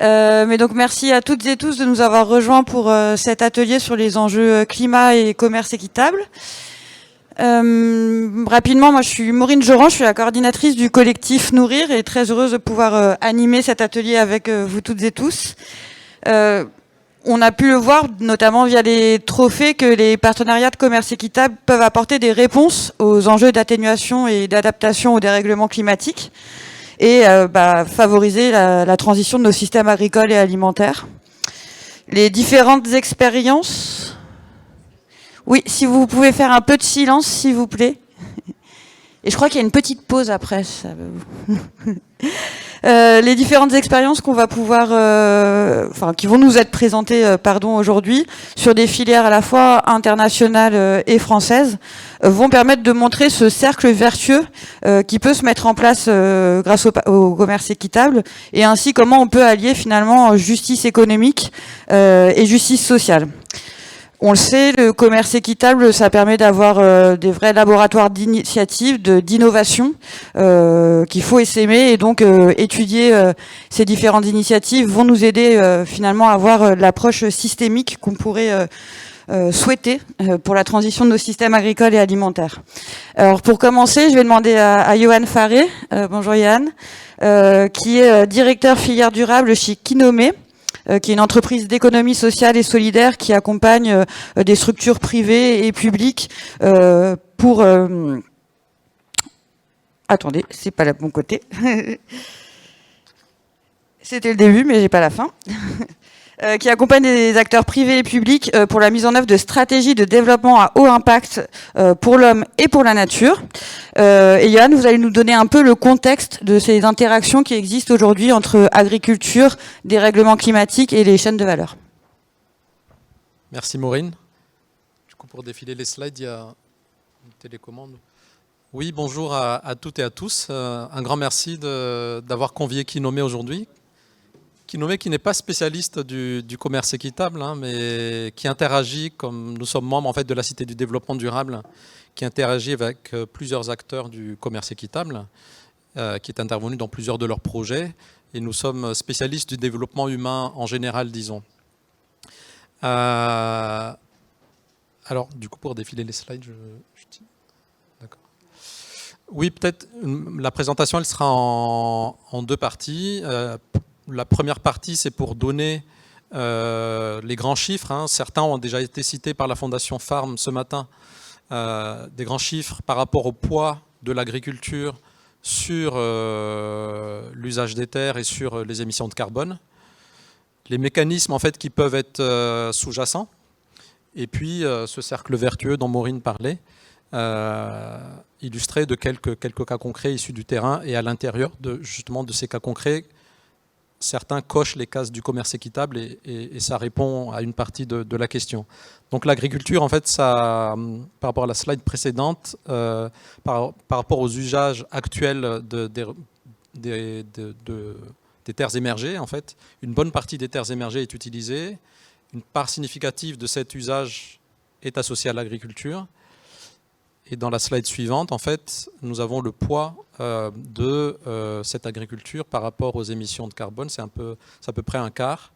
Mais donc merci à toutes et tous de nous avoir rejoints pour cet atelier sur les enjeux climat et commerce équitable. Rapidement, moi je suis Maureen Joran, je suis la coordinatrice du collectif Nourrir et très heureuse de pouvoir animer cet atelier avec vous toutes et tous. On a pu le voir, notamment via les trophées, que les partenariats de commerce équitable peuvent apporter des réponses aux enjeux d'atténuation et d'adaptation au dérèglement climatique et favoriser la transition de nos systèmes agricoles et alimentaires. Les différentes expériences... Oui, si vous pouvez faire un peu de silence, s'il vous plaît. Et je crois qu'il y a une petite pause après. Ça... les différentes expériences qu'on va pouvoir, qui vont nous être présentées, aujourd'hui, sur des filières à la fois internationales et françaises, vont permettre de montrer ce cercle vertueux qui peut se mettre en place grâce au commerce équitable, et ainsi comment on peut allier finalement justice économique et justice sociale. On le sait, le commerce équitable, ça permet d'avoir des vrais laboratoires d'initiative, d'innovation qu'il faut essaimer, et donc étudier ces différentes initiatives vont nous aider finalement à avoir l'approche systémique qu'on pourrait souhaiter pour la transition de nos systèmes agricoles et alimentaires. Alors pour commencer, je vais demander à Johan Faré, bonjour Johan, qui est directeur filière durable chez Kinomé, qui est une entreprise d'économie sociale et solidaire qui accompagne des structures privées et publiques pour... Attendez, c'est pas le bon côté. C'était le début, mais j'ai pas la fin. Qui accompagne des acteurs privés et publics pour la mise en œuvre de stratégies de développement à haut impact pour l'homme et pour la nature. Et Johan, vous allez nous donner un peu le contexte de ces interactions qui existent aujourd'hui entre agriculture, dérèglement climatique et les chaînes de valeur. Merci Maureen. Du coup, pour défiler les slides, il y a une télécommande. Oui, bonjour à toutes et à tous. Un grand merci d'avoir convié Kinomé aujourd'hui. Kinomé qui n'est pas spécialiste du commerce équitable, mais qui interagit, comme nous sommes membres en fait, de la Cité du développement durable, qui interagit avec plusieurs acteurs du commerce équitable, qui est intervenu dans plusieurs de leurs projets. Et nous sommes spécialistes du développement humain en général, disons. Alors, du coup, pour défiler les slides, d'accord. Oui, peut-être la présentation, elle sera en deux parties. La première partie, c'est pour donner les grands chiffres. Certains ont déjà été cités par la Fondation Farm ce matin. Des grands chiffres par rapport au poids de l'agriculture sur l'usage des terres et sur les émissions de carbone. Les mécanismes en fait, qui peuvent être sous-jacents. Et puis ce cercle vertueux dont Maureen parlait, illustré de quelques cas concrets issus du terrain. Et à l'intérieur justement de ces cas concrets, certains cochent les cases du commerce équitable et ça répond à une partie de la question. Donc l'agriculture, en fait, ça, par rapport à la slide précédente, par rapport aux usages actuels des terres émergées, en fait, une bonne partie des terres émergées est utilisée. Une part significative de cet usage est associée à l'agriculture. Et dans la slide suivante, en fait, nous avons le poids de cette agriculture par rapport aux émissions de carbone. C'est à peu près un quart,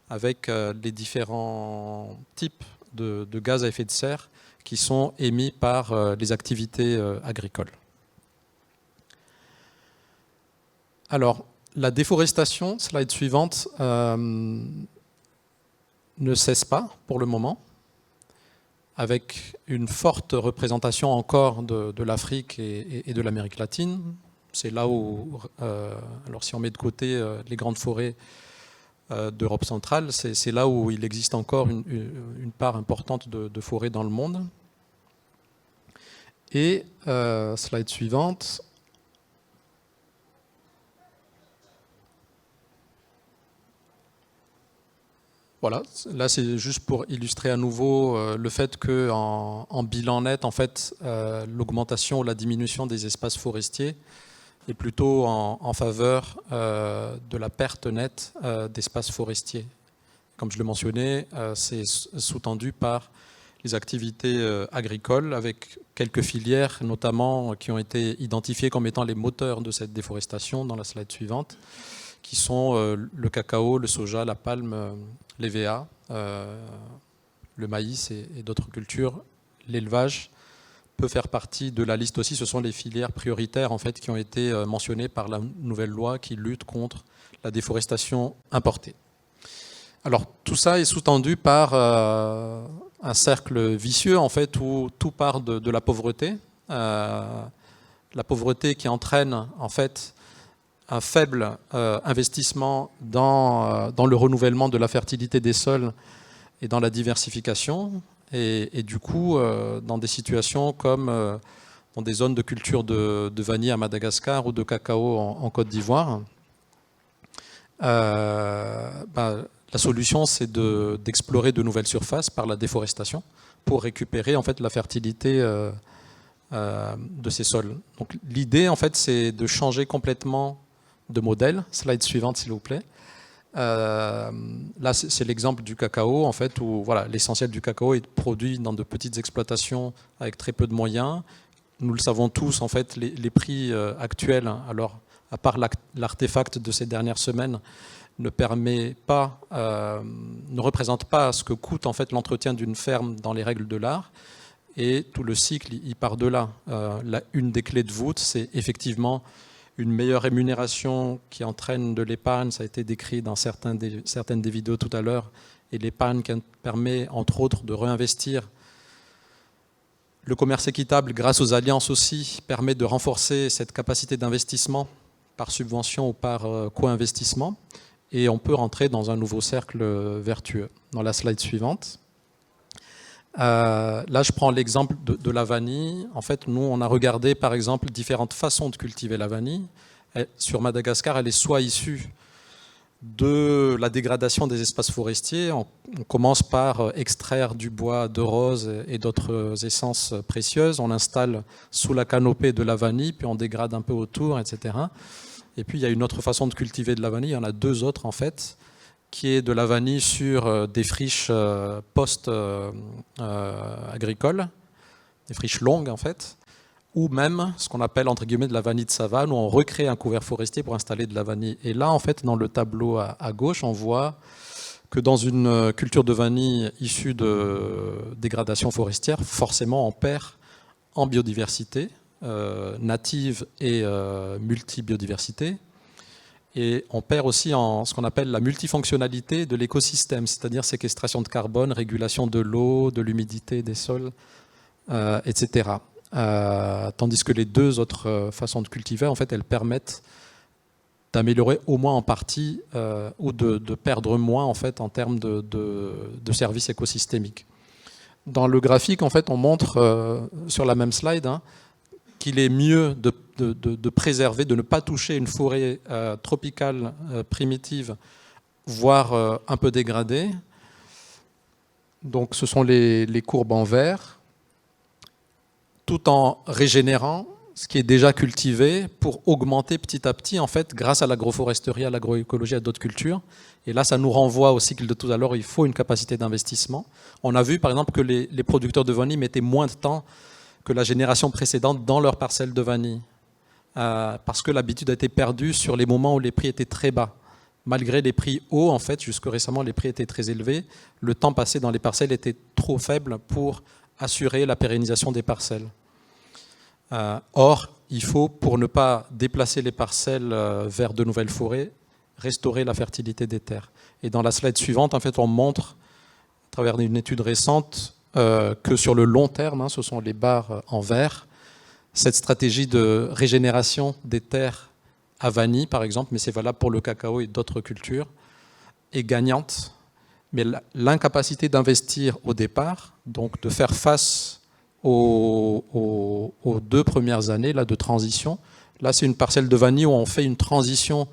avec les différents types de gaz à effet de serre qui sont émis par les activités agricoles. Alors, la déforestation, slide suivante, ne cesse pas pour le moment, avec une forte représentation encore de l'Afrique et de l'Amérique latine. C'est là où, alors si on met de côté les grandes forêts d'Europe centrale, c'est là où il existe encore une part importante de forêts dans le monde. Et, slide suivante, voilà, là c'est juste pour illustrer à nouveau le fait qu'en bilan net, en fait, l'augmentation ou la diminution des espaces forestiers est plutôt en faveur de la perte nette d'espaces forestiers. Comme je le mentionnais, c'est sous-tendu par les activités agricoles avec quelques filières notamment qui ont été identifiées comme étant les moteurs de cette déforestation dans la slide suivante, qui sont le cacao, le soja, la palme, l'EVA, le maïs et d'autres cultures. L'élevage peut faire partie de la liste aussi. Ce sont les filières prioritaires en fait, qui ont été mentionnées par la nouvelle loi qui lutte contre la déforestation importée. Alors tout ça est sous-tendu par un cercle vicieux en fait, où tout part de la pauvreté. La pauvreté qui entraîne en fait un faible investissement dans le renouvellement de la fertilité des sols et dans la diversification. Et du coup, dans des situations comme dans des zones de culture de vanille à Madagascar ou de cacao en Côte d'Ivoire, la solution, c'est d'explorer de nouvelles surfaces par la déforestation pour récupérer en fait, la fertilité de ces sols. Donc, l'idée, en fait, c'est de changer complètement de modèle. Slide suivante, s'il vous plaît. Là, c'est l'exemple du cacao, en fait, où voilà, l'essentiel du cacao est produit dans de petites exploitations avec très peu de moyens. Nous le savons tous, en fait, les prix actuels, alors à part l'artefact de ces dernières semaines, ne représente pas ce que coûte en fait l'entretien d'une ferme dans les règles de l'art, et tout le cycle il part de là. Une des clés de voûte, c'est effectivement une meilleure rémunération qui entraîne de l'épargne. Ça a été décrit dans certaines des vidéos tout à l'heure, et l'épargne qui permet entre autres de réinvestir. Le commerce équitable, grâce aux alliances aussi, permet de renforcer cette capacité d'investissement par subvention ou par co-investissement. Et on peut rentrer dans un nouveau cercle vertueux. Dans la slide suivante. Là, je prends l'exemple de la vanille. En fait, nous, on a regardé, par exemple, différentes façons de cultiver la vanille. Sur Madagascar, elle est soit issue de la dégradation des espaces forestiers. On commence par extraire du bois de rose et d'autres essences précieuses. On l'installe sous la canopée de la vanille, puis on dégrade un peu autour, etc. Et puis, il y a une autre façon de cultiver de la vanille. Il y en a deux autres, en fait, qui est de la vanille sur des friches post-agricoles, des friches longues, en fait, ou même ce qu'on appelle, entre guillemets, de la vanille de savane, où on recrée un couvert forestier pour installer de la vanille. Et là, en fait, dans le tableau à gauche, on voit que dans une culture de vanille issue de dégradation forestière, forcément, on perd en biodiversité, native et multibiodiversité, et on perd aussi en ce qu'on appelle la multifonctionnalité de l'écosystème, c'est-à-dire séquestration de carbone, régulation de l'eau, de l'humidité des sols, etc. Tandis que les deux autres façons de cultiver, en fait, elles permettent d'améliorer au moins en partie ou de perdre moins en fait en termes de services écosystémiques. Dans le graphique, en fait, on montre sur la même slide qu'il est mieux de préserver, de ne pas toucher une forêt tropicale primitive, voire un peu dégradée. Donc ce sont les courbes en vert, tout en régénérant ce qui est déjà cultivé pour augmenter petit à petit, en fait, grâce à l'agroforesterie, à l'agroécologie, à d'autres cultures. Et là, ça nous renvoie au cycle de tout à l'heure, il faut une capacité d'investissement. On a vu, par exemple, que les producteurs de vanille mettaient moins de temps que la génération précédente dans leur parcelle de vanille, parce que l'habitude a été perdue sur les moments où les prix étaient très bas. Malgré les prix hauts, en fait, jusque récemment, les prix étaient très élevés. Le temps passé dans les parcelles était trop faible pour assurer la pérennisation des parcelles. Or, il faut, pour ne pas déplacer les parcelles vers de nouvelles forêts, restaurer la fertilité des terres. Et dans la slide suivante, en fait, on montre, à travers une étude récente, que sur le long terme, ce sont les barres en vert, cette stratégie de régénération des terres à vanille, par exemple, mais c'est valable pour le cacao et d'autres cultures, est gagnante. Mais l'incapacité d'investir au départ, donc de faire face aux 2 premières années là, de transition, là c'est une parcelle de vanille où on fait une transition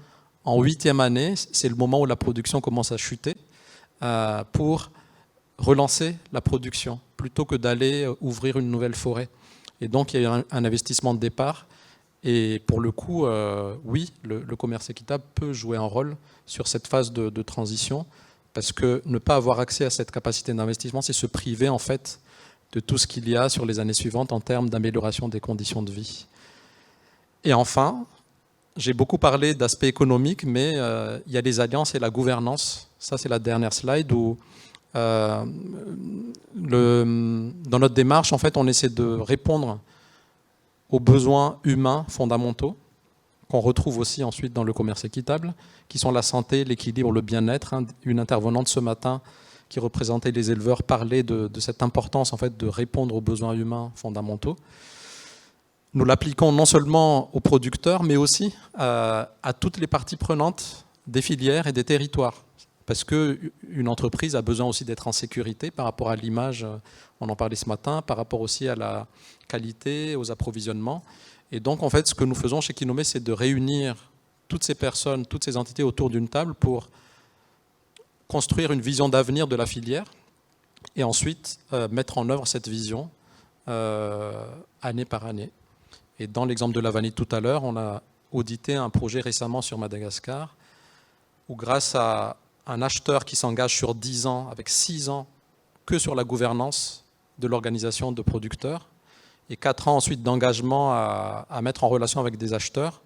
en 8e année, c'est le moment où la production commence à chuter, pour relancer la production, plutôt que d'aller ouvrir une nouvelle forêt. Et donc il y a un investissement de départ, et pour le coup, oui, le commerce équitable peut jouer un rôle sur cette phase de transition, parce que ne pas avoir accès à cette capacité d'investissement, c'est se priver en fait de tout ce qu'il y a sur les années suivantes en termes d'amélioration des conditions de vie. Et enfin, j'ai beaucoup parlé d'aspect économique, mais il y a les alliances et la gouvernance. Ça, c'est la dernière slide où, dans notre démarche, en fait, on essaie de répondre aux besoins humains fondamentaux qu'on retrouve aussi ensuite dans le commerce équitable, qui sont la santé, l'équilibre, le bien-être. Une intervenante ce matin qui représentait les éleveurs parlait de cette importance en fait, de répondre aux besoins humains fondamentaux. Nous l'appliquons non seulement aux producteurs, mais aussi à toutes les parties prenantes des filières et des territoires. Parce qu'une entreprise a besoin aussi d'être en sécurité par rapport à l'image, on en parlait ce matin, par rapport aussi à la qualité, aux approvisionnements. Et donc, en fait, ce que nous faisons chez Kinome, c'est de réunir toutes ces personnes, toutes ces entités autour d'une table pour construire une vision d'avenir de la filière et ensuite mettre en œuvre cette vision année par année. Et dans l'exemple de la vanille tout à l'heure, on a audité un projet récemment sur Madagascar où grâce à un acheteur qui s'engage sur 10 ans, avec 6 ans que sur la gouvernance de l'organisation de producteurs et 4 ans ensuite d'engagement à mettre en relation avec des acheteurs,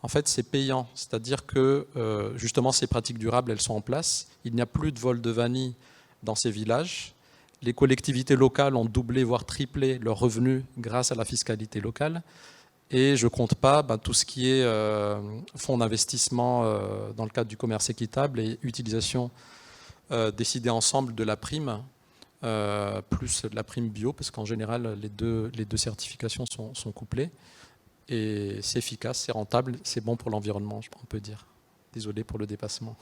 en fait c'est payant. C'est-à-dire que justement ces pratiques durables, elles sont en place. Il n'y a plus de vol de vanille dans ces villages. Les collectivités locales ont doublé, voire triplé leurs revenus grâce à la fiscalité locale. Et je ne compte pas tout ce qui est fonds d'investissement dans le cadre du commerce équitable et utilisation décidée ensemble de la prime, plus de la prime bio, parce qu'en général, les deux certifications sont couplées. Et c'est efficace, c'est rentable, c'est bon pour l'environnement, on peut dire. Désolé pour le dépassement.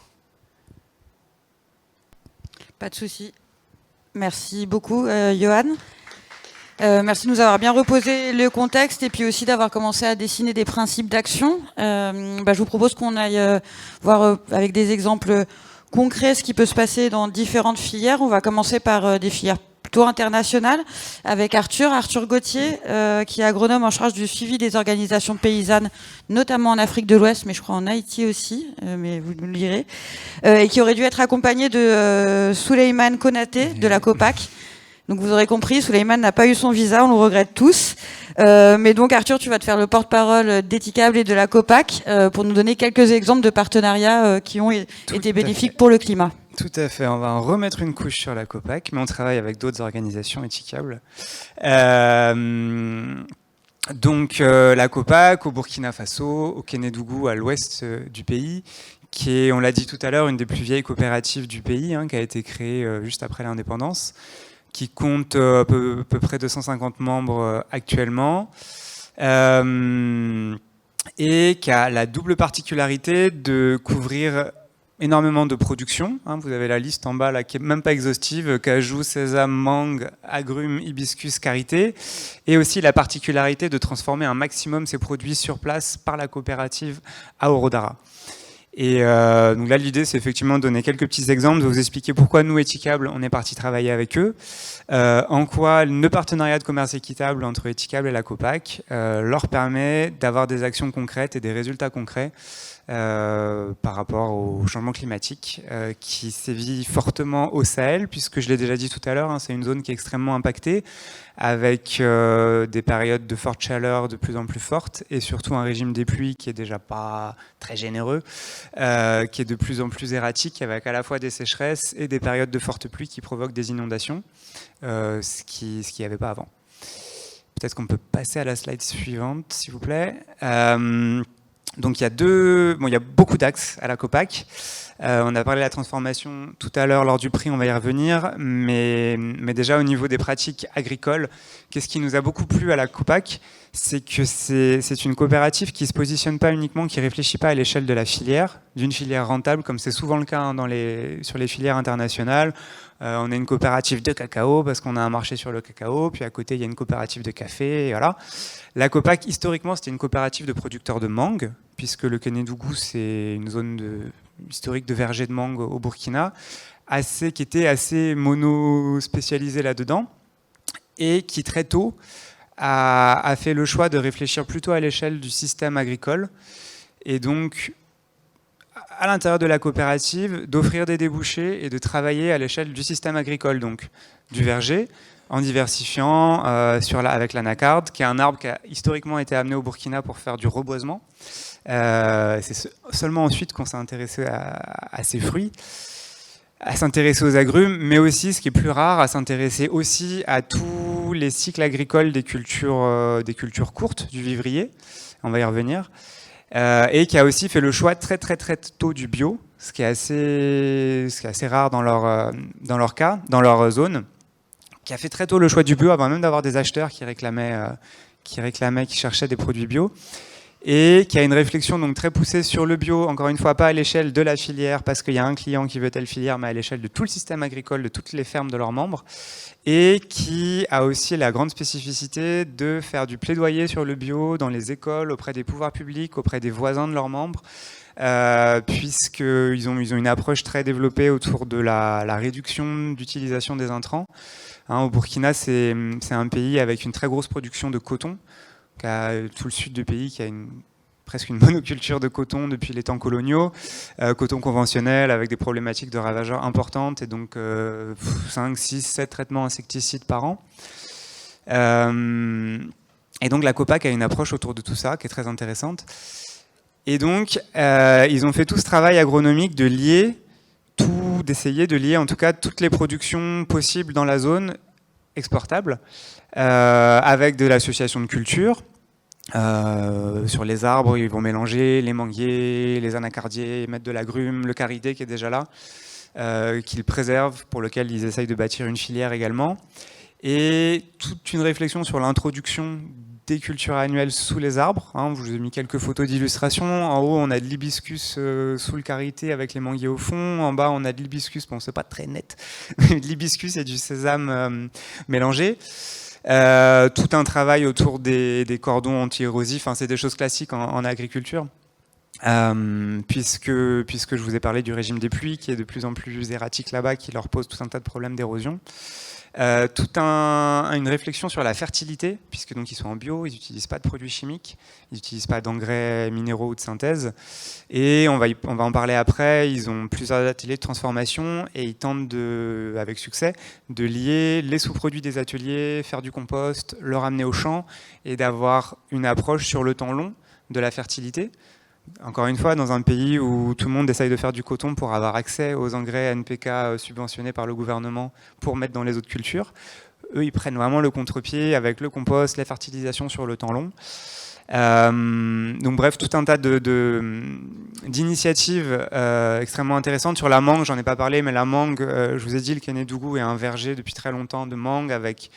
Pas de souci. Merci beaucoup, Johan. Merci de nous avoir bien reposé le contexte et puis aussi d'avoir commencé à dessiner des principes d'action. Je vous propose qu'on aille voir avec des exemples concrets ce qui peut se passer dans différentes filières. On va commencer par des filières plutôt internationales avec Arthur Gauthier, qui est agronome en charge du suivi des organisations paysannes, notamment en Afrique de l'Ouest, mais je crois en Haïti aussi, mais vous nous le direz, et qui aurait dû être accompagné de Souleymane Konaté de la COPAC. Donc vous aurez compris, Souleymane n'a pas eu son visa, on le regrette tous. Mais donc Arthur, tu vas te faire le porte-parole d'Etikable et de la COPAC pour nous donner quelques exemples de partenariats qui ont été bénéfiques pour le climat. Tout à fait, on va en remettre une couche sur la COPAC, mais on travaille avec d'autres organisations Etikable. Donc la COPAC au Burkina Faso, au Kénédougou, à l'ouest du pays, qui est, on l'a dit tout à l'heure, une des plus vieilles coopératives du pays, qui a été créée juste après l'indépendance, qui compte à peu près 250 membres actuellement, et qui a la double particularité de couvrir énormément de production. Vous avez la liste en bas là, qui n'est même pas exhaustive, cajou, sésame, mangue, agrumes, hibiscus, karité, et aussi la particularité de transformer un maximum ces produits sur place par la coopérative à Orodara. Et donc là, l'idée, c'est effectivement de donner quelques petits exemples, de vous expliquer pourquoi nous, Etikable, on est parti travailler avec eux, en quoi le partenariat de commerce équitable entre Etikable et la COPAC leur permet d'avoir des actions concrètes et des résultats concrets par rapport au changement climatique qui sévit fortement au Sahel, puisque je l'ai déjà dit tout à l'heure, c'est une zone qui est extrêmement impactée, avec des périodes de forte chaleur de plus en plus fortes et surtout un régime des pluies qui est déjà pas très généreux, qui est de plus en plus erratique, avec à la fois des sécheresses et des périodes de fortes pluies qui provoquent des inondations, ce qu'il n'y avait pas avant. Peut-être qu'on peut passer à la slide suivante, s'il vous plaît. Donc il y a beaucoup d'axes à la COPAC. On a parlé de la transformation tout à l'heure lors du prix, on va y revenir, mais déjà au niveau des pratiques agricoles, qu'est-ce qui nous a beaucoup plu à la COPAC, c'est que c'est une coopérative qui ne se positionne pas uniquement, qui ne réfléchit pas à l'échelle de la filière, d'une filière rentable, comme c'est souvent le cas sur les filières internationales. On a une coopérative de cacao parce qu'on a un marché sur le cacao, puis à côté il y a une coopérative de café, et voilà. La COPAC, historiquement, c'était une coopérative de producteurs de mangue, puisque le Kénédougou, c'est une zone historique de vergers de mangue au Burkina, qui était assez mono-spécialisée là-dedans, et qui très tôt a fait le choix de réfléchir plutôt à l'échelle du système agricole, et donc à l'intérieur de la coopérative, d'offrir des débouchés et de travailler à l'échelle du système agricole, donc du verger, en diversifiant avec l'anacarde, qui est un arbre qui a historiquement été amené au Burkina pour faire du reboisement, C'est seulement ensuite qu'on s'est intéressé à ces fruits, à s'intéresser aux agrumes, mais aussi, ce qui est plus rare, à s'intéresser aussi à tous les cycles agricoles des cultures courtes, du vivrier, on va y revenir, et qui a aussi fait le choix très très très tôt du bio, ce qui est assez rare dans leur cas, dans leur zone, qui a fait très tôt le choix du bio avant même d'avoir des acheteurs qui cherchaient des produits bio, et qui a une réflexion donc très poussée sur le bio, encore une fois pas à l'échelle de la filière parce qu'il y a un client qui veut telle filière, mais à l'échelle de tout le système agricole, de toutes les fermes de leurs membres, et qui a aussi la grande spécificité de faire du plaidoyer sur le bio dans les écoles, auprès des pouvoirs publics, auprès des voisins de leurs membres, puisqu'ils ont une approche très développée autour de la réduction d'utilisation des intrants. Au Burkina, c'est un pays avec une très grosse production de coton, tout le sud du pays qui a presque une monoculture de coton depuis les temps coloniaux, coton conventionnel avec des problématiques de ravageurs importantes et donc 5, 6, 7 traitements insecticides par an. Et donc la COPAC a une approche autour de tout ça qui est très intéressante. Et donc ils ont fait tout ce travail agronomique d'essayer de lier en tout cas toutes les productions possibles dans la zone exportables, avec de l'association de cultures. Sur les arbres, ils vont mélanger les manguiers, les anacardiers, mettre de l'agrume, le caridé qui est déjà là, qu'ils préservent, pour lequel ils essayent de bâtir une filière également. Et toute une réflexion sur l'introduction des cultures annuelles sous les arbres. Je vous ai mis quelques photos d'illustration. En haut, on a de l'hibiscus sous le karité avec les manguiers au fond. En bas, on a de l'hibiscus, bon, c'est pas très net, de l'hibiscus et du sésame mélangés. Tout un travail autour des cordons anti-érosifs. C'est des choses classiques en agriculture. Puisque je vous ai parlé du régime des pluies qui est de plus en plus erratique là-bas, qui leur pose tout un tas de problèmes d'érosion. Une réflexion sur la fertilité, puisque donc ils sont en bio, ils n'utilisent pas de produits chimiques, ils n'utilisent pas d'engrais minéraux ou de synthèse. Et on va en parler après, ils ont plusieurs ateliers de transformation et ils tentent avec succès de lier les sous-produits des ateliers, faire du compost, le ramener au champ et d'avoir une approche sur le temps long de la fertilité. Encore une fois, dans un pays où tout le monde essaye de faire du coton pour avoir accès aux engrais NPK subventionnés par le gouvernement pour mettre dans les autres cultures, eux, ils prennent vraiment le contre-pied avec le compost, la fertilisation sur le temps long. Donc bref, tout un tas d'initiatives extrêmement intéressantes. Sur la mangue, j'en ai pas parlé, mais la mangue, je vous ai dit, le Kénédougou est un verger depuis très longtemps de mangue avec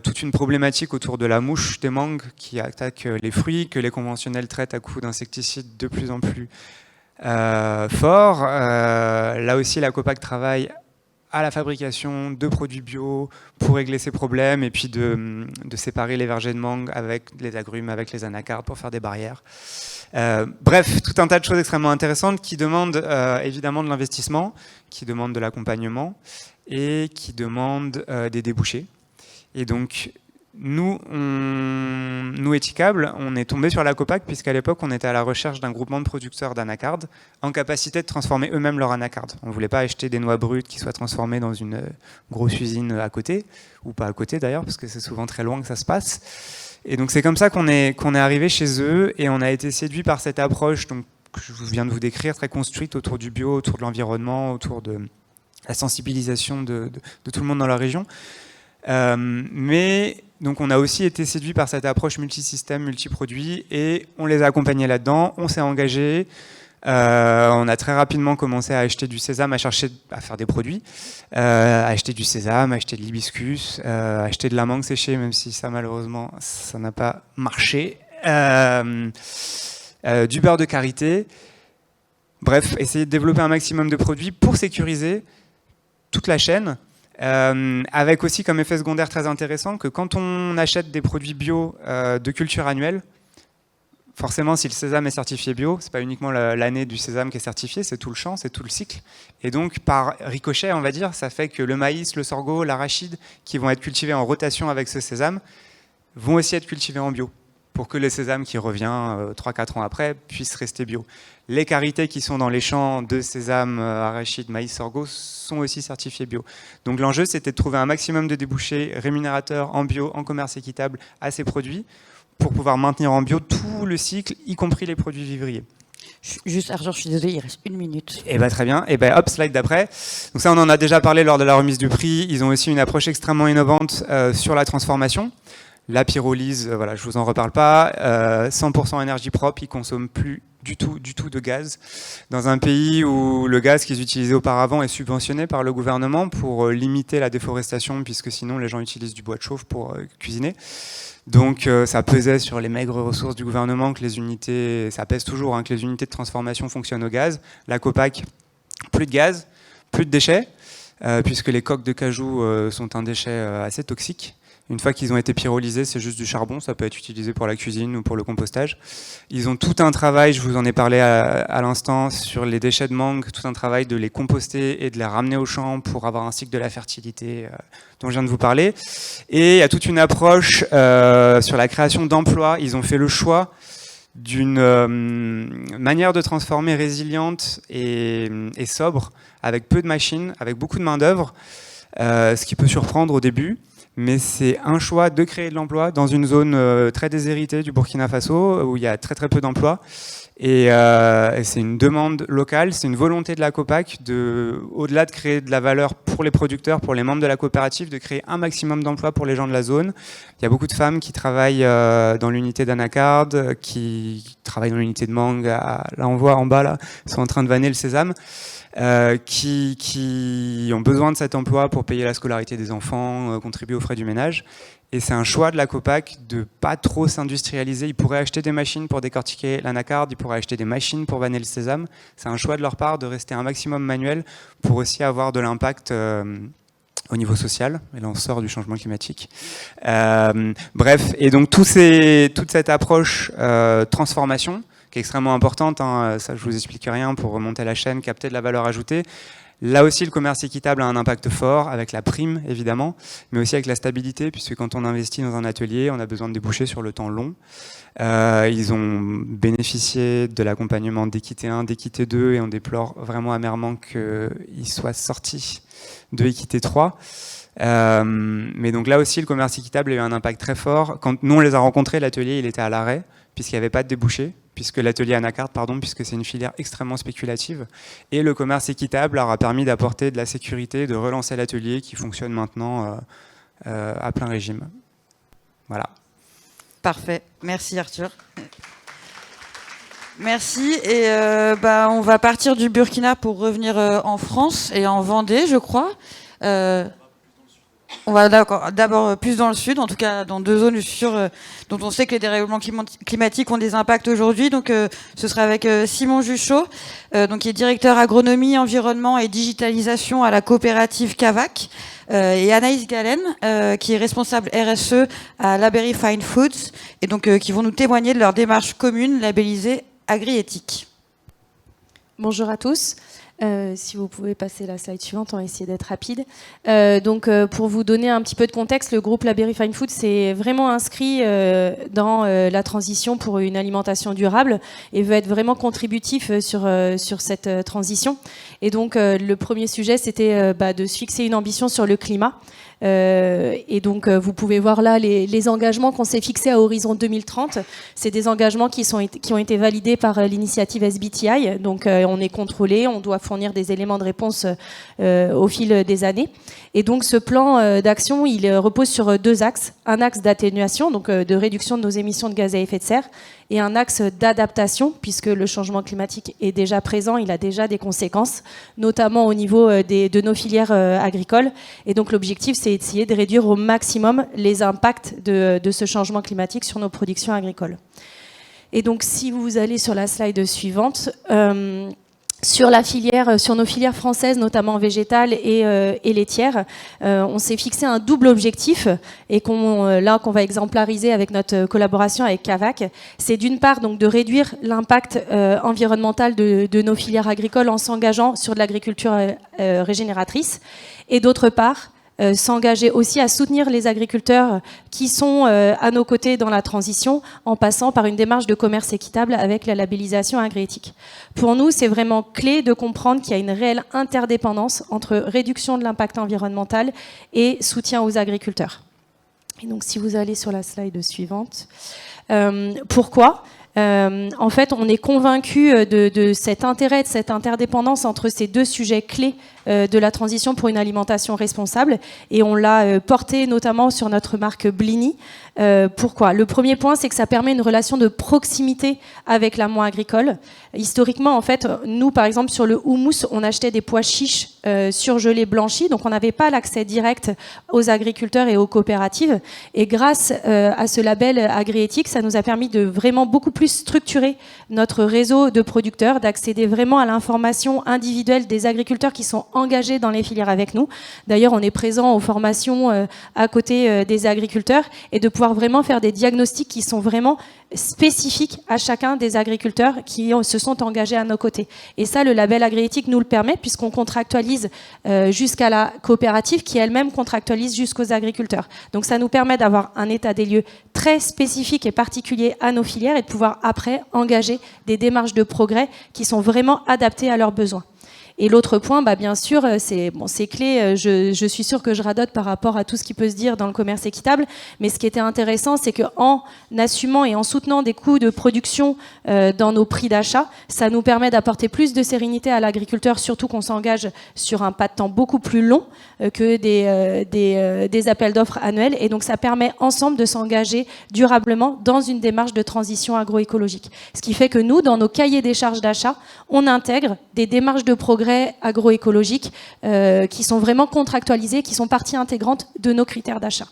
toute une problématique autour de la mouche des mangues qui attaque les fruits, que les conventionnels traitent à coups d'insecticides de plus en plus forts. Là aussi, la COPAC travaille à la fabrication de produits bio pour régler ces problèmes et puis de séparer les vergers de mangue avec les agrumes, avec les anacardes pour faire des barrières. Bref, tout un tas de choses extrêmement intéressantes qui demandent évidemment de l'investissement, qui demandent de l'accompagnement et qui demandent des débouchés. Et donc, nous, Etikable, on est tombé sur la COPAC puisqu'à l'époque, on était à la recherche d'un groupement de producteurs d'anacardes en capacité de transformer eux-mêmes leurs anacardes. On ne voulait pas acheter des noix brutes qui soient transformées dans une grosse usine à côté, ou pas à côté d'ailleurs, parce que c'est souvent très loin que ça se passe. Et donc, c'est comme ça qu'on est arrivé chez eux et on a été séduit par cette approche donc, que je viens de vous décrire, très construite autour du bio, autour de l'environnement, autour de la sensibilisation de tout le monde dans la région. Mais donc on a aussi été séduit par cette approche multisystème, multiproduit, et on les a accompagnés là-dedans, on s'est engagé, on a très rapidement commencé à acheter du sésame, à chercher à faire des produits, acheter du sésame, acheter de l'hibiscus, acheter de la mangue séchée, même si ça malheureusement ça n'a pas marché, du beurre de karité, bref, essayer de développer un maximum de produits pour sécuriser toute la chaîne. Avec aussi comme effet secondaire très intéressant que quand on achète des produits bio de culture annuelle, forcément si le sésame est certifié bio, c'est pas uniquement l'année du sésame qui est certifiée, c'est tout le champ, c'est tout le cycle. Et donc par ricochet, on va dire, ça fait que le maïs, le sorgho, l'arachide, qui vont être cultivés en rotation avec ce sésame, vont aussi être cultivés en bio, pour que le sésame qui revient 3-4 ans après puisse rester bio. Les karités qui sont dans les champs de sésame, arachide, maïs, sorgho sont aussi certifiés bio. Donc l'enjeu, c'était de trouver un maximum de débouchés rémunérateurs en bio, en commerce équitable à ces produits pour pouvoir maintenir en bio tout le cycle, y compris les produits vivriers. Juste, Arthur, je suis désolée, il reste 1 minute. Et bah très bien. Et ben hop, slide d'après. Donc ça, on en a déjà parlé lors de la remise du prix. Ils ont aussi une approche extrêmement innovante sur la transformation. La pyrolyse, voilà, je vous en reparle pas. 100% énergie propre, ils consomment plus du tout de gaz. Dans un pays où le gaz qu'ils utilisaient auparavant est subventionné par le gouvernement pour limiter la déforestation, puisque sinon les gens utilisent du bois de chauffe pour cuisiner. Donc ça pesait sur les maigres ressources du gouvernement que les unités, ça pèse toujours, que les unités de transformation fonctionnent au gaz. La Copac, plus de gaz, plus de déchets, puisque les coques de cajou sont un déchet assez toxique. Une fois qu'ils ont été pyrolysés, c'est juste du charbon, ça peut être utilisé pour la cuisine ou pour le compostage. Ils ont tout un travail, je vous en ai parlé à l'instant, sur les déchets de mangue, tout un travail de les composter et de les ramener au champ pour avoir un cycle de la fertilité dont je viens de vous parler. Et il y a toute une approche sur la création d'emplois. Ils ont fait le choix d'une manière de transformer résiliente et sobre, avec peu de machines, avec beaucoup de main-d'œuvre, ce qui peut surprendre au début. Mais c'est un choix de créer de l'emploi dans une zone très déshéritée du Burkina Faso, où il y a très très peu d'emplois. Et c'est une demande locale, c'est une volonté de la Copac, au-delà de créer de la valeur pour les producteurs, pour les membres de la coopérative, de créer un maximum d'emplois pour les gens de la zone. Il y a beaucoup de femmes qui travaillent dans l'unité d'Anacard, qui travaillent dans l'unité de Mangue. Là on voit en bas, là, ils sont en train de vanner le sésame. Qui ont besoin de cet emploi pour payer la scolarité des enfants, contribuer aux frais du ménage. Et c'est un choix de la Copac de pas trop s'industrialiser. Ils pourraient acheter des machines pour décortiquer l'anacarde, ils pourraient acheter des machines pour vanner le sésame. C'est un choix de leur part de rester un maximum manuel pour aussi avoir de l'impact au niveau social. Et là, on sort du changement climatique. Bref, et donc toute cette approche transformation, qui est extrêmement importante, ça je vous explique rien, pour remonter la chaîne, capter de la valeur ajoutée. Là aussi, le commerce équitable a un impact fort, avec la prime évidemment, mais aussi avec la stabilité, puisque quand on investit dans un atelier, on a besoin de déboucher sur le temps long. Ils ont bénéficié de l'accompagnement d'Équité 1, d'Équité 2, et on déplore vraiment amèrement qu'ils soient sortis de Équité 3. Mais donc là aussi, le commerce équitable a eu un impact très fort. Quand nous on les a rencontrés, l'atelier il était à l'arrêt, puisqu'il n'y avait pas de débouché, puisque l'atelier Anacard, puisque c'est une filière extrêmement spéculative. Et le commerce équitable leur a permis d'apporter de la sécurité, de relancer l'atelier qui fonctionne maintenant à plein régime. Voilà. Parfait. Merci Arthur. Merci. Et on va partir du Burkina pour revenir en France et en Vendée, je crois. On va d'abord plus dans le sud, en tout cas dans 2 zones dont on sait que les dérèglements climatiques ont des impacts aujourd'hui. Donc ce sera avec Simon Juchot, qui est directeur agronomie, environnement et digitalisation à la coopérative Cavac, et Anaïs Galen, qui est responsable RSE à Labéry Fine Foods, et donc qui vont nous témoigner de leur démarche commune labellisée agri-éthique. Bonjour à tous. Si vous pouvez passer la slide suivante, on va essayer d'être rapide. Pour vous donner un petit peu de contexte, le groupe Labéry Fine Foods s'est vraiment inscrit dans la transition pour une alimentation durable et veut être vraiment contributif sur cette transition. Et donc le premier sujet, c'était de se fixer une ambition sur le climat. Et donc vous pouvez voir là les engagements qu'on s'est fixés à horizon 2030. C'est des engagements qui ont été validés par l'initiative SBTI. Donc on est contrôlé, on doit fournir des éléments de réponse au fil des années. Et donc ce plan d'action, il repose sur 2 axes. Un axe d'atténuation, donc de réduction de nos émissions de gaz à effet de serre, et un axe d'adaptation, puisque le changement climatique est déjà présent, il a déjà des conséquences, notamment au niveau de nos filières agricoles. Et donc l'objectif, c'est d'essayer de réduire au maximum les impacts de ce changement climatique sur nos productions agricoles. Et donc si vous allez sur la slide suivante, sur nos filières françaises, notamment végétales et laitières, on s'est fixé un double objectif et qu'on va exemplariser avec notre collaboration avec Cavac. C'est d'une part donc de réduire l'impact environnemental de nos filières agricoles en s'engageant sur de l'agriculture régénératrice, et d'autre part s'engager aussi à soutenir les agriculteurs qui sont à nos côtés dans la transition, en passant par une démarche de commerce équitable avec la labellisation agri-éthique. Pour nous, c'est vraiment clé de comprendre qu'il y a une réelle interdépendance entre réduction de l'impact environnemental et soutien aux agriculteurs. Et donc, si vous allez sur la slide suivante, pourquoi ? En fait, on est convaincu de cet intérêt, de cette interdépendance entre ces deux sujets clés de la transition pour une alimentation responsable, et on l'a porté notamment sur notre marque Blini. Pourquoi ? Le premier point, c'est que ça permet une relation de proximité avec l'amont agricole. Historiquement, en fait, nous, par exemple, sur le houmous, on achetait des pois chiches surgelés blanchis, donc on n'avait pas l'accès direct aux agriculteurs et aux coopératives. Et grâce à ce label agriéthique, ça nous a permis de vraiment beaucoup plus structurer notre réseau de producteurs, d'accéder vraiment à l'information individuelle des agriculteurs qui sont engagés dans les filières avec nous. D'ailleurs, on est présent aux formations à côté des agriculteurs, et de pouvoir vraiment faire des diagnostics qui sont vraiment spécifiques à chacun des agriculteurs qui se sont engagés à nos côtés. Et ça, le label agriéthique nous le permet, puisqu'on contractualise jusqu'à la coopérative qui elle-même contractualise jusqu'aux agriculteurs. Donc ça nous permet d'avoir un état des lieux très spécifique et particulier à nos filières, et de pouvoir après engager des démarches de progrès qui sont vraiment adaptées à leurs besoins. Et l'autre point, bien sûr, c'est clé, je suis sûre que je radote par rapport à tout ce qui peut se dire dans le commerce équitable, mais ce qui était intéressant, c'est qu'en assumant et en soutenant des coûts de production dans nos prix d'achat, ça nous permet d'apporter plus de sérénité à l'agriculteur, surtout qu'on s'engage sur un pas de temps beaucoup plus long que des appels d'offres annuels, et donc ça permet ensemble de s'engager durablement dans une démarche de transition agroécologique. Ce qui fait que nous, dans nos cahiers des charges d'achat, on intègre des démarches de progrès agroécologiques qui sont vraiment contractualisées, qui sont partie intégrante de nos critères d'achat.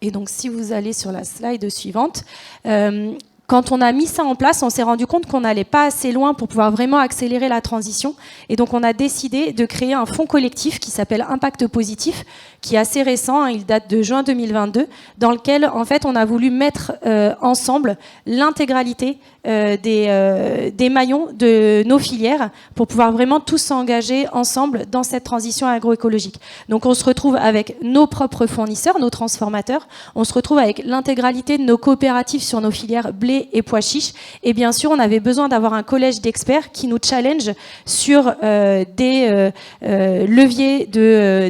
Et donc, si vous allez sur la slide suivante, quand on a mis ça en place, on s'est rendu compte qu'on n'allait pas assez loin pour pouvoir vraiment accélérer la transition. Et donc, on a décidé de créer un fonds collectif qui s'appelle Impact Positif, qui est assez récent, il date de juin 2022, dans lequel, en fait, on a voulu mettre ensemble l'intégralité des maillons de nos filières pour pouvoir vraiment tous s'engager ensemble dans cette transition agroécologique. Donc, on se retrouve avec nos propres fournisseurs, nos transformateurs, on se retrouve avec l'intégralité de nos coopératives sur nos filières blé et pois chiches, et bien sûr, on avait besoin d'avoir un collège d'experts qui nous challenge sur des leviers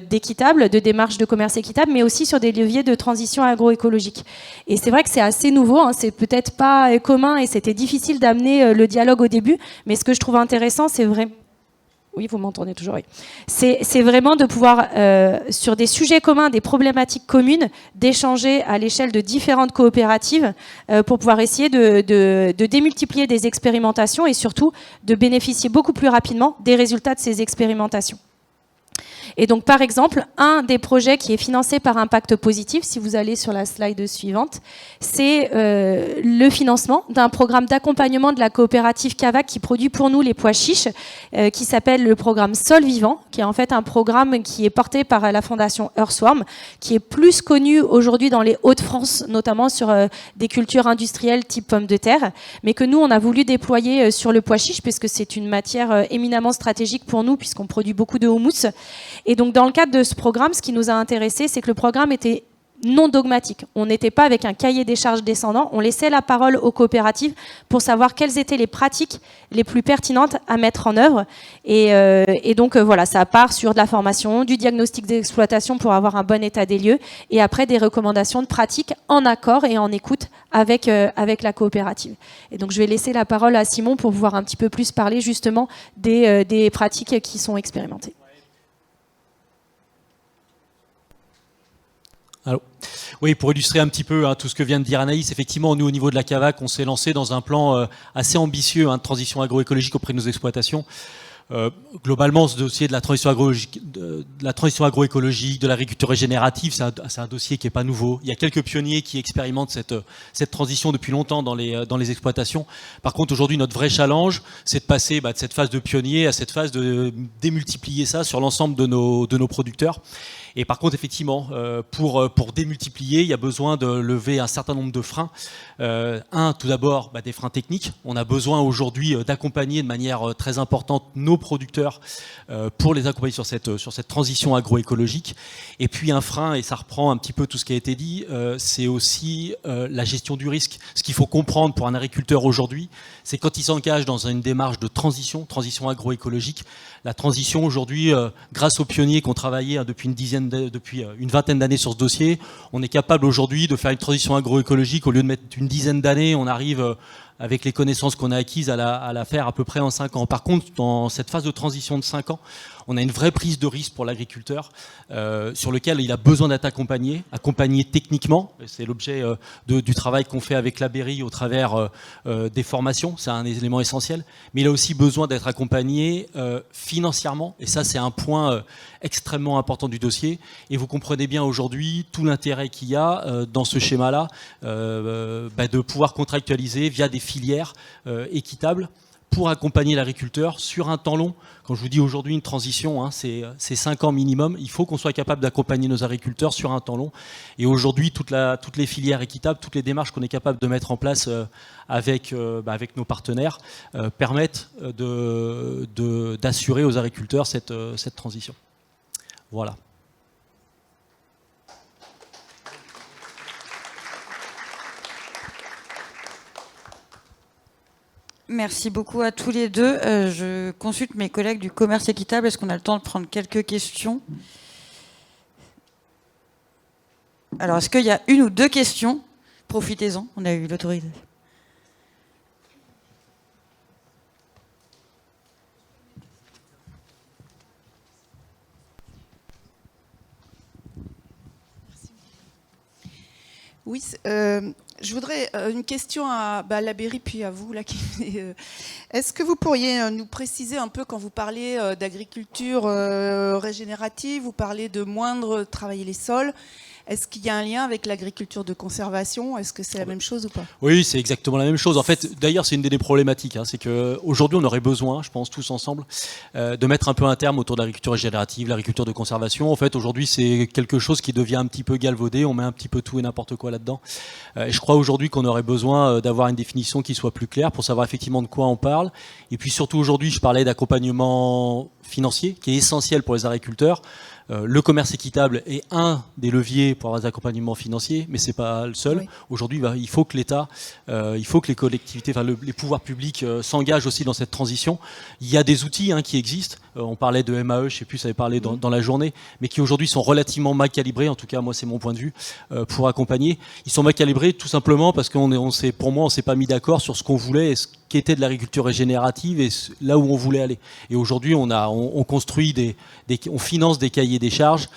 d'équitable, de démarche de commerce équitable, mais aussi sur des leviers de transition agroécologique. Et c'est vrai que c'est assez nouveau, c'est peut-être pas commun, et c'était difficile d'amener le dialogue au début, mais ce que je trouve intéressant, c'est vrai. Oui, vous m'entendez toujours, oui. C'est vraiment de pouvoir, sur des sujets communs, des problématiques communes, d'échanger à l'échelle de différentes coopératives pour pouvoir essayer de démultiplier des expérimentations, et surtout de bénéficier beaucoup plus rapidement des résultats de ces expérimentations. Et donc, par exemple, un des projets qui est financé par Impact Positif, si vous allez sur la slide suivante, c'est le financement d'un programme d'accompagnement de la coopérative Cavac qui produit pour nous les pois chiches, qui s'appelle le programme Sol Vivant, qui est en fait un programme qui est porté par la fondation Earthworm, qui est plus connu aujourd'hui dans les Hauts-de-France, notamment sur des cultures industrielles type pommes de terre, mais que nous, on a voulu déployer sur le pois chiche, puisque c'est une matière éminemment stratégique pour nous, puisqu'on produit beaucoup de houmous. Et donc, dans le cadre de ce programme, ce qui nous a intéressés, c'est que le programme était non dogmatique. On n'était pas avec un cahier des charges descendant, on laissait la parole aux coopératives pour savoir quelles étaient les pratiques les plus pertinentes à mettre en œuvre. Et donc, voilà, ça part sur de la formation, du diagnostic d'exploitation pour avoir un bon état des lieux, et après des recommandations de pratiques en accord et en écoute avec la coopérative. Et donc, je vais laisser la parole à Simon pour pouvoir un petit peu plus parler justement des pratiques qui sont expérimentées. Allô. Oui, pour illustrer un petit peu tout ce que vient de dire Anaïs, effectivement, nous, au niveau de la Cavac, on s'est lancé dans un plan assez ambitieux de transition agroécologique auprès de nos exploitations. Globalement, ce dossier de la transition agroécologique, de l'agriculture régénérative, c'est un dossier qui n'est pas nouveau. Il y a quelques pionniers qui expérimentent cette transition depuis longtemps dans les exploitations. Par contre, aujourd'hui, notre vrai challenge, c'est de passer de cette phase de pionnier à cette phase de démultiplier ça sur l'ensemble de nos producteurs. Et par contre, effectivement, pour démultiplier, il y a besoin de lever un certain nombre de freins. Tout d'abord, des freins techniques. On a besoin aujourd'hui d'accompagner de manière très importante nos producteurs pour les accompagner sur cette cette transition agroécologique. Et puis un frein, et ça reprend un petit peu tout ce qui a été dit, c'est aussi la gestion du risque. Ce qu'il faut comprendre pour un agriculteur aujourd'hui, c'est quand il s'engage dans une démarche de transition agroécologique, la transition aujourd'hui, grâce aux pionniers qui ont travaillé depuis une vingtaine d'années sur ce dossier, on est capable aujourd'hui de faire une transition agroécologique, au lieu de mettre une dizaine d'années, on arrive avec les connaissances qu'on a acquises à la faire à peu près en 5 ans. Par contre, dans cette phase de transition de 5 ans, on a une vraie prise de risque pour l'agriculteur sur lequel il a besoin d'être accompagné techniquement. C'est l'objet du travail qu'on fait avec la BERI au travers des formations, c'est un élément essentiel. Mais il a aussi besoin d'être accompagné financièrement, et ça c'est un point extrêmement important du dossier. Et vous comprenez bien aujourd'hui tout l'intérêt qu'il y a dans ce schéma-là de pouvoir contractualiser via des filières équitables pour accompagner l'agriculteur sur un temps long. Quand je vous dis aujourd'hui une transition, c'est 5 ans minimum, il faut qu'on soit capable d'accompagner nos agriculteurs sur un temps long. Et aujourd'hui, toutes les filières équitables, toutes les démarches qu'on est capable de mettre en place avec nos partenaires permettent d'assurer aux agriculteurs cette transition. Voilà. Merci beaucoup à tous les deux. Je consulte mes collègues du commerce équitable. Est-ce qu'on a le temps de prendre quelques questions? Alors, est-ce qu'il y a une ou deux questions? Profitez-en, on a eu l'autorité. Oui, je voudrais une question à la BERI puis à vous. Est-ce que vous pourriez nous préciser un peu, quand vous parlez d'agriculture régénérative, vous parlez de moindre travailler les sols, est-ce qu'il y a un lien avec l'agriculture de conservation? Est-ce que c'est la même chose ou pas? Oui, c'est exactement la même chose. En fait, d'ailleurs, c'est une des problématiques. C'est qu'aujourd'hui, on aurait besoin, je pense, tous ensemble, de mettre un peu un terme autour de l'agriculture régénérative, l'agriculture de conservation. En fait, aujourd'hui, c'est quelque chose qui devient un petit peu galvaudé. On met un petit peu tout et n'importe quoi là-dedans. Et je crois aujourd'hui qu'on aurait besoin d'avoir une définition qui soit plus claire pour savoir effectivement de quoi on parle. Et puis surtout, aujourd'hui, je parlais d'accompagnement financier, qui est essentiel pour les agriculteurs. Le commerce équitable est un des leviers pour avoir des accompagnements financiers, mais c'est pas le seul. Oui. Aujourd'hui, il faut que l'État, il faut que les collectivités, les pouvoirs publics s'engagent aussi dans cette transition. Il y a des outils qui existent. On parlait de MAE, je ne sais plus, ça avait parlé dans la journée, mais qui aujourd'hui sont relativement mal calibrés. En tout cas, moi, c'est mon point de vue pour accompagner. Ils sont mal calibrés tout simplement parce qu'on ne s'est pas mis d'accord sur ce qu'on voulait et ce qu'était de l'agriculture régénérative et là où on voulait aller. Et aujourd'hui, on construit on finance des cahiers des charges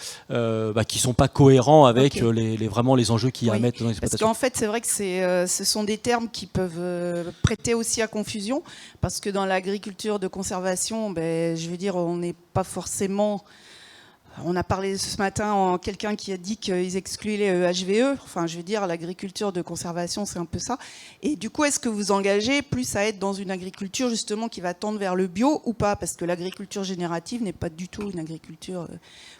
qui sont pas cohérents avec vraiment les enjeux qu'il y a à mettre dans l'exploitation. Parce qu'en fait, c'est vrai que ce sont des termes qui peuvent prêter aussi à confusion, parce que dans l'agriculture de conservation, je veux dire, on n'est pas forcément... On a parlé ce matin en quelqu'un qui a dit qu'ils excluaient les HVE. Enfin, je veux dire, l'agriculture de conservation, c'est un peu ça. Et du coup, est-ce que vous engagez plus à être dans une agriculture justement qui va tendre vers le bio ou pas? Parce que l'agriculture générative n'est pas du tout une agriculture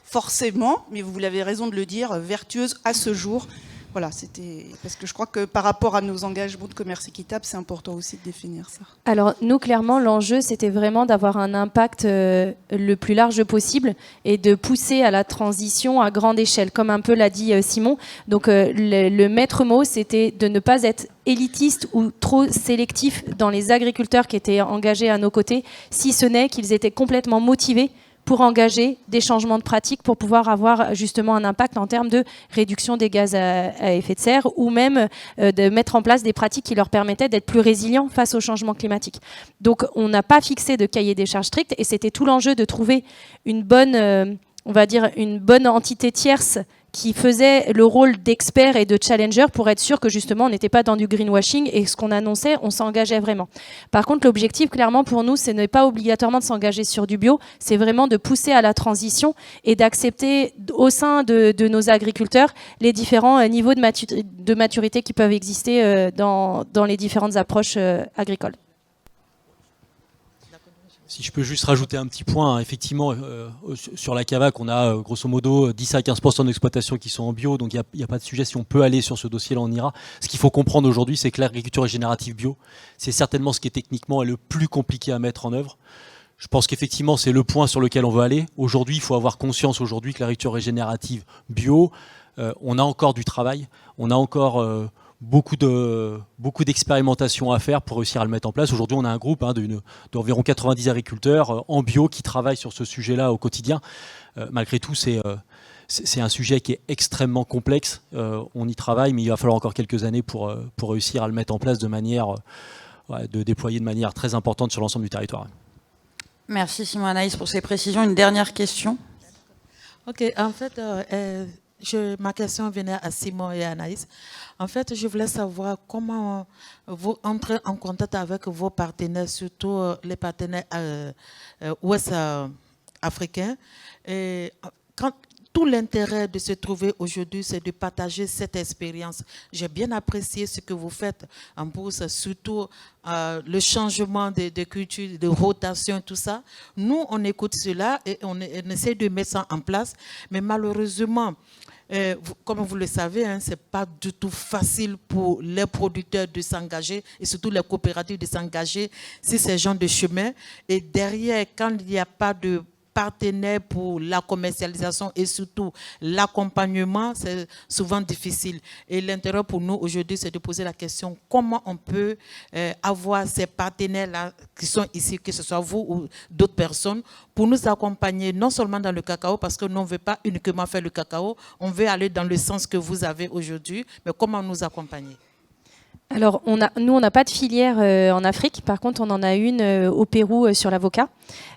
forcément, mais vous l'avez raison de le dire, vertueuse à ce jour. Voilà, c'était parce que je crois que par rapport à nos engagements de commerce équitable, c'est important aussi de définir ça. Alors nous, clairement, l'enjeu, c'était vraiment d'avoir un impact le plus large possible et de pousser à la transition à grande échelle, comme un peu l'a dit Simon. Donc le maître mot, c'était de ne pas être élitiste ou trop sélectif dans les agriculteurs qui étaient engagés à nos côtés, si ce n'est qu'ils étaient complètement motivés pour engager des changements de pratiques pour pouvoir avoir justement un impact en termes de réduction des gaz à effet de serre ou même de mettre en place des pratiques qui leur permettaient d'être plus résilients face au changement climatique. Donc on n'a pas fixé de cahier des charges strict et c'était tout l'enjeu de trouver une bonne, on va dire, une bonne entité tierce qui faisait le rôle d'expert et de challenger pour être sûr que justement on n'était pas dans du greenwashing et ce qu'on annonçait, on s'engageait vraiment. Par contre, l'objectif clairement pour nous, ce n'est pas obligatoirement de s'engager sur du bio, c'est vraiment de pousser à la transition et d'accepter au sein de nos agriculteurs les différents niveaux de maturité qui peuvent exister dans les différentes approches agricoles. Si je peux juste rajouter un petit point, effectivement, sur la CAVAC, on a grosso modo 10 à 15% d'exploitations qui sont en bio, donc il n'y a pas de sujet. Si on peut aller sur ce dossier-là, on ira. Ce qu'il faut comprendre aujourd'hui, c'est que l'agriculture régénérative bio, c'est certainement ce qui est techniquement le plus compliqué à mettre en œuvre. Je pense qu'effectivement, c'est le point sur lequel on veut aller. Aujourd'hui, il faut avoir conscience aujourd'hui que l'agriculture régénérative bio, on a encore du travail, on a encore beaucoup d'expérimentations à faire pour réussir à le mettre en place. Aujourd'hui, on a un groupe d'environ 90 agriculteurs en bio qui travaillent sur ce sujet-là au quotidien. Malgré tout, c'est un sujet qui est extrêmement complexe. On y travaille, mais il va falloir encore quelques années pour réussir à le mettre en place de manière, de déployer de manière très importante sur l'ensemble du territoire. Merci Simon Anaïs pour ces précisions. Une dernière question. Ok, en fait, ma question venait à Simon et Anaïs. En fait, je voulais savoir comment vous entrez en contact avec vos partenaires, surtout les partenaires ouest africains. Et quand tout l'intérêt de se trouver aujourd'hui, c'est de partager cette expérience. J'ai bien apprécié ce que vous faites en bourse, surtout le changement de culture, de rotation, tout ça. Nous, on écoute cela et on essaie de mettre ça en place. Mais malheureusement, comme vous le savez, ce n'est pas du tout facile pour les producteurs de s'engager et surtout les coopératives de s'engager sur ces genres de chemin. Et derrière, quand il n'y a pas de partenaires pour la commercialisation et surtout l'accompagnement, c'est souvent difficile. Et l'intérêt pour nous aujourd'hui, c'est de poser la question comment on peut avoir ces partenaires-là qui sont ici, que ce soit vous ou d'autres personnes, pour nous accompagner non seulement dans le cacao, parce que nous, on ne veut pas uniquement faire le cacao, on veut aller dans le sens que vous avez aujourd'hui, mais comment nous accompagner? Alors, nous, on n'a pas de filière en Afrique. Par contre, on en a une au Pérou sur l'avocat.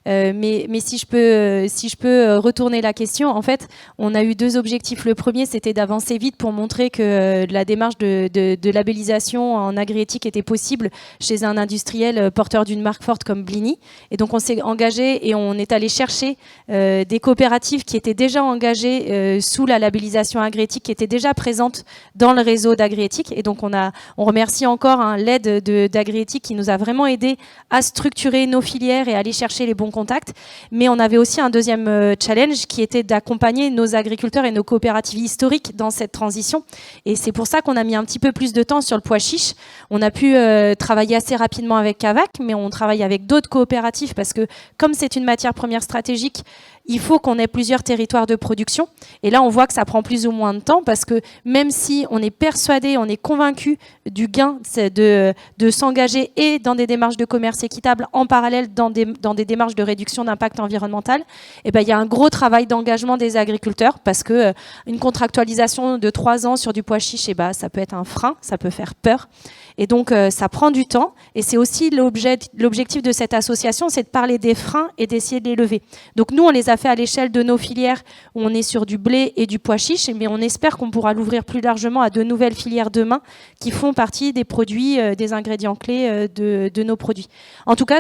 Mais si je peux retourner la question, en fait, on a eu deux objectifs. Le premier, c'était d'avancer vite pour montrer que la démarche de labellisation en agri-éthique était possible chez un industriel porteur d'une marque forte comme Blini. Et donc, on s'est engagé et on est allé chercher des coopératives qui étaient déjà engagées sous la labellisation agri-éthique, qui étaient déjà présentes dans le réseau d'agri-éthique. Et donc, on remercie encore l'aide d'agri-éthique qui nous a vraiment aidé à structurer nos filières et à aller chercher les bons contacts. Mais on avait aussi un deuxième challenge qui était d'accompagner nos agriculteurs et nos coopératives historiques dans cette transition. Et c'est pour ça qu'on a mis un petit peu plus de temps sur le pois chiche. On a pu travailler assez rapidement avec Cavac, mais on travaille avec d'autres coopératives parce que comme c'est une matière première stratégique, il faut qu'on ait plusieurs territoires de production. Et là, on voit que ça prend plus ou moins de temps parce que même si on est persuadé, on est convaincu du gain de s'engager et dans des démarches de commerce équitable en parallèle dans des démarches de réduction d'impact environnemental, eh ben, il y a un gros travail d'engagement des agriculteurs parce que une contractualisation de 3 ans sur du pois chiche, eh ben, ça peut être un frein, ça peut faire peur. Et donc, ça prend du temps. Et c'est aussi l'objectif de cette association, c'est de parler des freins et d'essayer de les lever. Donc, nous, on les a fait à l'échelle de nos filières où on est sur du blé et du pois chiche, mais on espère qu'on pourra l'ouvrir plus largement à de nouvelles filières demain qui font partie des produits, des ingrédients clés de nos produits. En tout cas,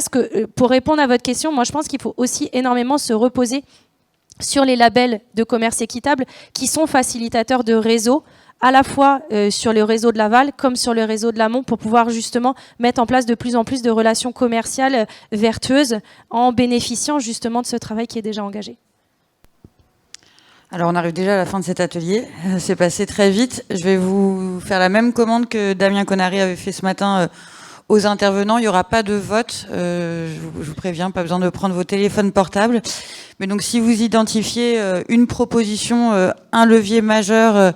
pour répondre à votre question, moi, je pense qu'il faut aussi énormément se reposer sur les labels de commerce équitable qui sont facilitateurs de réseaux, à la fois sur le réseau de l'aval comme sur le réseau de l'amont pour pouvoir justement mettre en place de plus en plus de relations commerciales vertueuses en bénéficiant justement de ce travail qui est déjà engagé. Alors on arrive déjà à la fin de cet atelier, c'est passé très vite. Je vais vous faire la même commande que Damien Conaré avait fait ce matin aux intervenants. Il n'y aura pas de vote, je vous préviens, pas besoin de prendre vos téléphones portables. Mais donc si vous identifiez une proposition, un levier majeur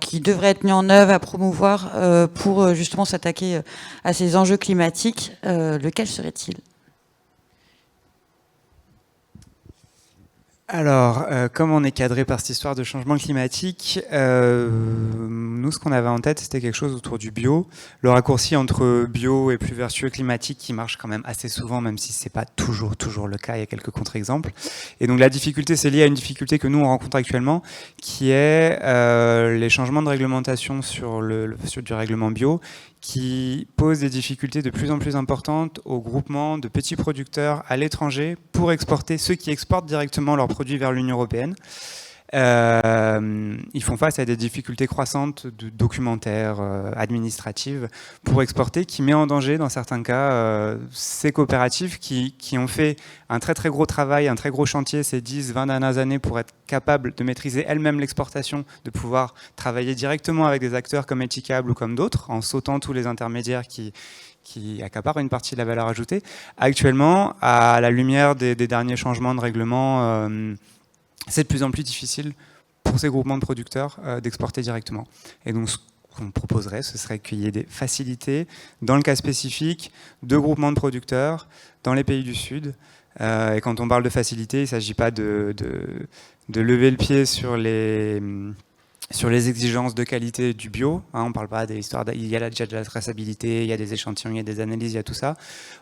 qui devrait être mis en œuvre à promouvoir pour justement s'attaquer à ces enjeux climatiques, lequel serait-il ? Alors, comme on est cadré par cette histoire de changement climatique, nous, ce qu'on avait en tête, c'était quelque chose autour du bio. Le raccourci entre bio et plus vertueux climatique qui marche quand même assez souvent, même si c'est pas toujours le cas, il y a quelques contre-exemples. Et donc la difficulté, c'est lié à une difficulté que nous, on rencontre actuellement, qui est les changements de réglementation sur du règlement bio, qui pose des difficultés de plus en plus importantes aux groupements de petits producteurs à l'étranger pour exporter, ceux qui exportent directement leurs produits vers l'Union européenne. Ils font face à des difficultés croissantes de documentaires, administratives pour exporter, qui met en danger dans certains cas ces coopératives qui ont fait un très très gros travail, un très gros chantier ces 10-20 dernières années pour être capables de maîtriser elles-mêmes l'exportation, de pouvoir travailler directement avec des acteurs comme Etikable ou comme d'autres, en sautant tous les intermédiaires qui qui accaparent une partie de la valeur ajoutée. Actuellement, à la lumière des derniers changements de règlement, c'est de plus en plus difficile pour ces groupements de producteurs d'exporter directement. Et donc, ce qu'on proposerait, ce serait qu'il y ait des facilités, dans le cas spécifique, de groupements de producteurs dans les pays du Sud. Et quand on parle de facilité, il ne s'agit pas de lever le pied sur les exigences de qualité du bio. On ne parle pas des histoires, il y a déjà de la traçabilité, il y a des échantillons, il y a des analyses, il y a tout ça.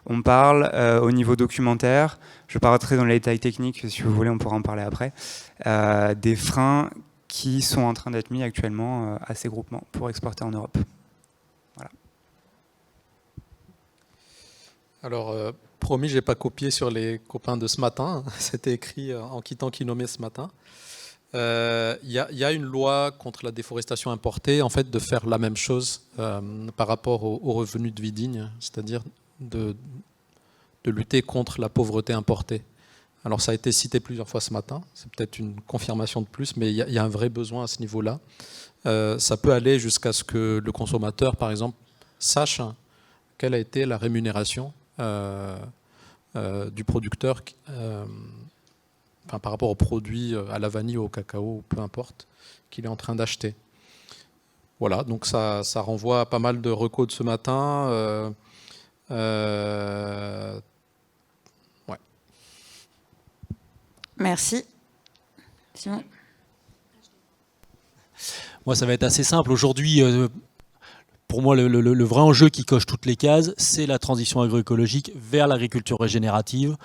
On parle au niveau documentaire, je ne vais pas rentrer dans les détails techniques, si vous voulez on pourra en parler après, des freins qui sont en train d'être mis actuellement à ces groupements pour exporter en Europe. Voilà. Alors, promis, je n'ai pas copié sur les copains de ce matin. C'était écrit en quittant Kinomé ce matin. Il y a une loi contre la déforestation importée, en fait, de faire la même chose par rapport aux revenus de vie digne, c'est-à-dire de lutter contre la pauvreté importée. Alors, ça a été cité plusieurs fois ce matin. C'est peut-être une confirmation de plus, mais il y a un vrai besoin à ce niveau-là. Ça peut aller jusqu'à ce que le consommateur, par exemple, sache quelle a été la rémunération du producteur par rapport aux produits, à la vanille ou au cacao, peu importe, qu'il est en train d'acheter. Voilà, donc ça renvoie à pas mal de recos de ce matin. Ouais. Merci. Simon. Moi, ça va être assez simple. Aujourd'hui, pour moi, le vrai enjeu qui coche toutes les cases, c'est la transition agroécologique vers l'agriculture régénérative.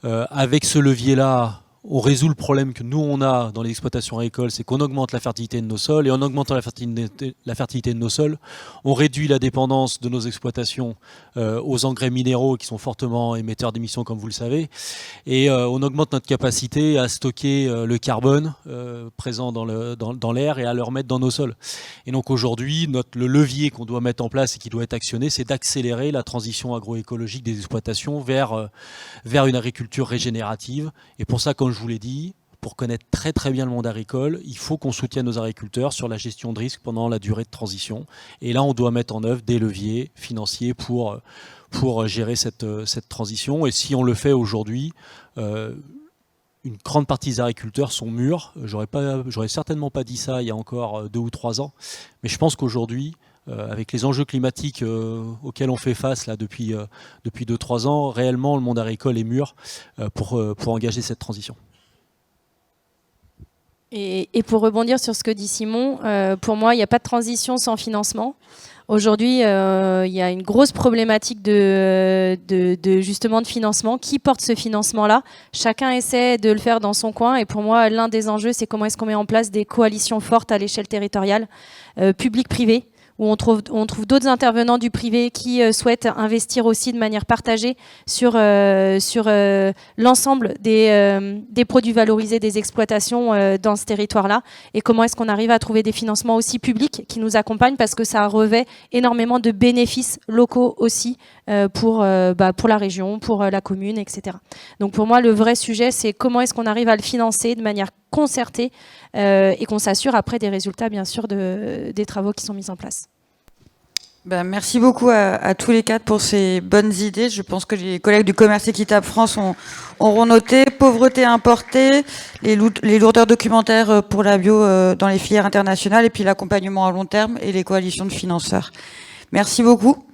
Avec ce levier-là, on résout le problème que nous, on a dans les exploitations agricoles, c'est qu'on augmente la fertilité de nos sols. Et en augmentant la fertilité de nos sols, on réduit la dépendance de nos exploitations aux engrais minéraux qui sont fortement émetteurs d'émissions, comme vous le savez. Et on augmente notre capacité à stocker le carbone présent dans l'air et à le remettre dans nos sols. Et donc aujourd'hui, le levier qu'on doit mettre en place et qui doit être actionné, c'est d'accélérer la transition agroécologique des exploitations vers une agriculture régénérative. Et pour ça, comme je vous l'ai dit, pour connaître très très bien le monde agricole, il faut qu'on soutienne nos agriculteurs sur la gestion de risque pendant la durée de transition. Et là, on doit mettre en œuvre des leviers financiers pour gérer cette transition. Et si on le fait aujourd'hui, une grande partie des agriculteurs sont mûrs. J'aurais certainement pas dit ça il y a encore 2 ou 3 ans. Mais je pense qu'aujourd'hui, avec les enjeux climatiques auxquels on fait face là, depuis 2-3 ans, réellement le monde agricole est mûr pour engager cette transition. Et pour rebondir sur ce que dit Simon, pour moi, il n'y a pas de transition sans financement. Aujourd'hui, il y a une grosse problématique justement de financement. Qui porte ce financement-là? Chacun essaie de le faire dans son coin. Et pour moi, l'un des enjeux, c'est comment est-ce qu'on met en place des coalitions fortes à l'échelle territoriale, publique-privée, où on trouve d'autres intervenants du privé qui souhaitent investir aussi de manière partagée sur l'ensemble des produits valorisés des exploitations dans ce territoire-là. Et comment est-ce qu'on arrive à trouver des financements aussi publics qui nous accompagnent, parce que ça revêt énormément de bénéfices locaux aussi pour la région, pour la commune, etc. Donc pour moi, le vrai sujet, c'est comment est-ce qu'on arrive à le financer de manière concertée et qu'on s'assure après des résultats, bien sûr, des travaux qui sont mis en place. Merci beaucoup à tous les quatre pour ces bonnes idées. Je pense que les collègues du Commerce Équitable France auront noté pauvreté importée, les lourdeurs documentaires pour la bio dans les filières internationales, et puis l'accompagnement à long terme et les coalitions de financeurs. Merci beaucoup.